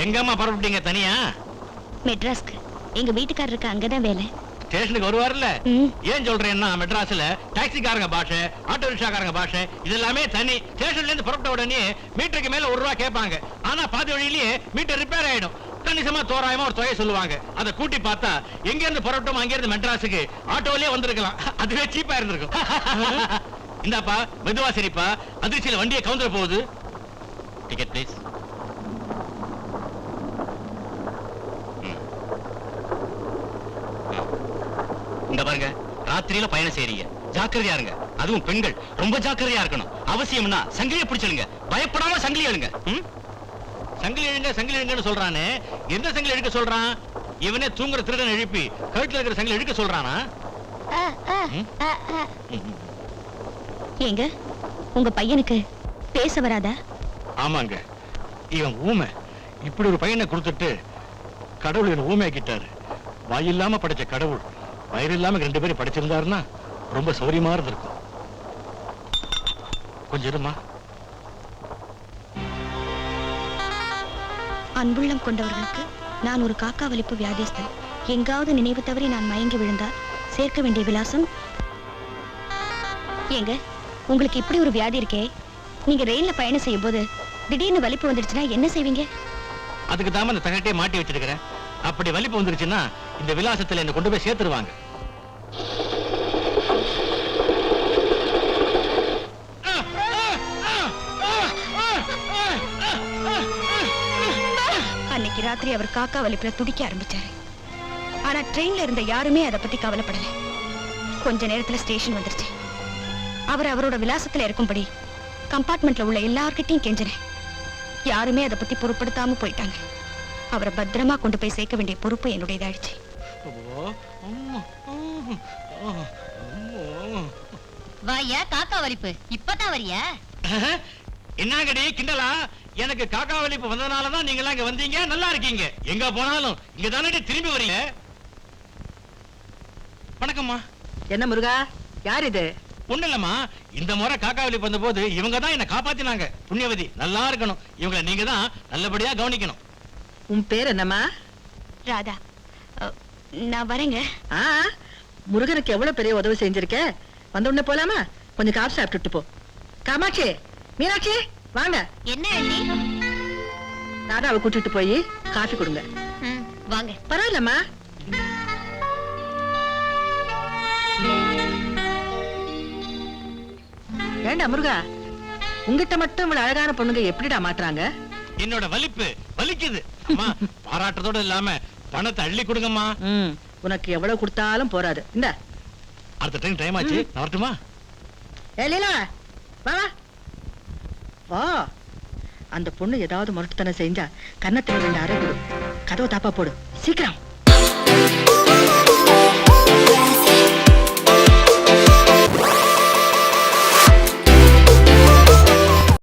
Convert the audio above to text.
எங்கம்மா பரப்பிட்டீங்க தனியா? மெட்ராஸ்க்கு. எங்க வீட்டுக்காரருக்கு அங்கதான் வேலை. ஸ்டேஷனுக்கு வருவார்ல? ஏன் சொல்றேன்னா மெட்ராஸ்ல டாக்ஸிக்காரங்க பாஷை, ஆட்டோ ரிக்ஷாக்காரங்க பாஷை இதெல்லாமே தனி. ஸ்டேஷன்ல இருந்து புறப்பட்ட உடனே மீட்டருக்கு மேல ₹1 கேட்பாங்க. ஆனா பாதி வழியிலேயே மீட்டர் ரிப்பேர் ஆயிடும். கணிசமா தோராயமா ஒரு தொகை சொல்லுவாங்க. அதை கூட்டி பார்த்தா எங்க இருந்து புறப்பட்டோம் அங்க இருந்து மெட்ராஸுக்கு ஆட்டோலயே வந்திருக்கலாம். அதுவே சீப்பா இருந்திருக்கும். இந்தாப்பா மெதுவா சரிப்பா, அதிர்ச்சியில வண்டியை கவுந்தர போகுது. Ticket please. இந்த பாருங்க, ராத்திரியில பயணம் செய்றீங்க, ஜாக்கிரதையா இருங்க. அதுவும் பெண்கள் ரொம்ப ஜாக்கிரதையா இருக்கணும். அவசியம்னா சங்கிலியை பிடிச்சிடுங்க, பயப்படாம சங்கிலி எழுங்க. சங்கிலி எழுங்க சங்கிலி எழுங்கன்னு சொல்றானே, எந்த சங்கிலி எழுக்க சொல்றான்? இவனே தூங்குற திருடன் எழுப்பி கழுத்துல இருக்கிற சங்கிலி எழுக்க சொல்றானா? ஏங்க உங்க பையனுக்கு பேச வராதா? ஆமாங்க, இவன் ஊமை. இப்படி ஒரு பையனை கொடுத்துட்டு கடவுள் இவன் ஊமையாக்கிட்டாரு. வாயில்லாம படைச்ச கடவுள் வயிறு இல்லாம 2 பேரும் படிச்சிருந்தாருன்னா ரொம்ப சௌரியமா இருந்திருக்கும். கொஞ்சம் இருமா. அன்புள்ளம் கொண்டவர்களுக்கு நான் ஒரு காக்கா வலிப்பு வியாதிஸ்தன். எங்காவது நினைவு தவறி நான் மயங்கி விழுந்தால் சேர்க்க வேண்டிய விலாசம். ஏங்க உங்களுக்கு இப்படி ஒரு வியாதி இருக்கே, நீங்க ரயில்ல பயணம் செய்யும் போது திடீர்னு வலிப்பு வந்துடுச்சுன்னா என்ன செய்வீங்க? அதுக்கு தான் இந்த தகட்டையே மாட்டி வச்சிருக்கிறேன். அப்படி வலிப்பு வந்துருச்சுன்னா இந்த விலாசத்துல என்ன கொண்டு போய் சேர்த்துருவாங்க. அன்னைக்கு ராத்திரி அவர் காக்கா வலிப்புல துடிக்க ஆரம்பிச்சாரு. ஆனா ட்ரெயின்ல இருந்த யாருமே அதை பத்தி கவலைப்படல. கொஞ்ச நேரத்துல ஸ்டேஷன் வந்துருச்சு. அவரோட விலாசத்துல இருக்கும்படி கம்பார்ட்மெண்ட்ல உள்ள எல்லார்கிட்டையும் கெஞ்சினேன். யாருமே அதை பத்தி பொருட்படுத்தாம போயிட்டாங்க. அவரை பத்திரமா கொண்டு போய் சேர்க்க வேண்டிய பொறுப்பு என்னுடையதாயிடுச்சு. வாயா காக்கா வலிப்பு, இப்பதான் வரியா? என்னங்கடி கிண்டலா? எனக்கு காக்கா வலிப்பு வந்ததுனாலதான் நீங்க எல்லாம் இங்க வந்தீங்க. நல்லா இருக்கீங்க. எங்க போனாலும் இங்க தானே திரும்பி வரீங்க. வணக்கம்மா. என்ன முருகா, யார் இது? ஒண்ணு இல்லம்மா, இந்த முறை காக்கா வலிப்பு வந்த போது இவங்க தான் என்ன காப்பாத்தினாங்க. புண்ணியவதி, நல்லா இருக்கணும். இவங்களை நீங்க தான் நல்லபடியா கவனிக்கணும். உன் பேர் என்னம்மா? ராதா. நான் வரேங்க. முருகனுக்கு எவ்வளவு பெரிய உதவி செஞ்சிருக்க. வந்த உடனே போலாமா? கொஞ்சம் காசு சாப்பிட்டுட்டு போ. காமாட்சி, மீனாட்சி வாங்க. என்ன ஆண்டி? ராதாவை கூட்டிட்டு போய் காஃபி கொடுங்க. வாங்க. பரவாயில்லம்மா. ஏண்டா முருகா, உங்கிட்ட மட்டும் இவ்வளவு அழகான பொண்ணுங்க எப்படிடா மாட்டுறாங்க? என்னோட வலிப்பு வலிக்குது அம்மா. பாராட்டத்தோட இல்லாம பணத்தை அள்ளி கொடுங்கம்மா. உனக்கு எவ்வளவு கொடுத்தாலும் போராது. இந்த அடுத்த ட்ரெயின் டைம் ஆச்சு, நான் வரட்டுமா? லீலா வா வா. அந்த பொண்ணு ஏதாவது முரட்டுத்தனம் செஞ்சா கன்னத்துல 2 அறை கொடு. கதவை தாப்பா போடு சீக்கிரம்.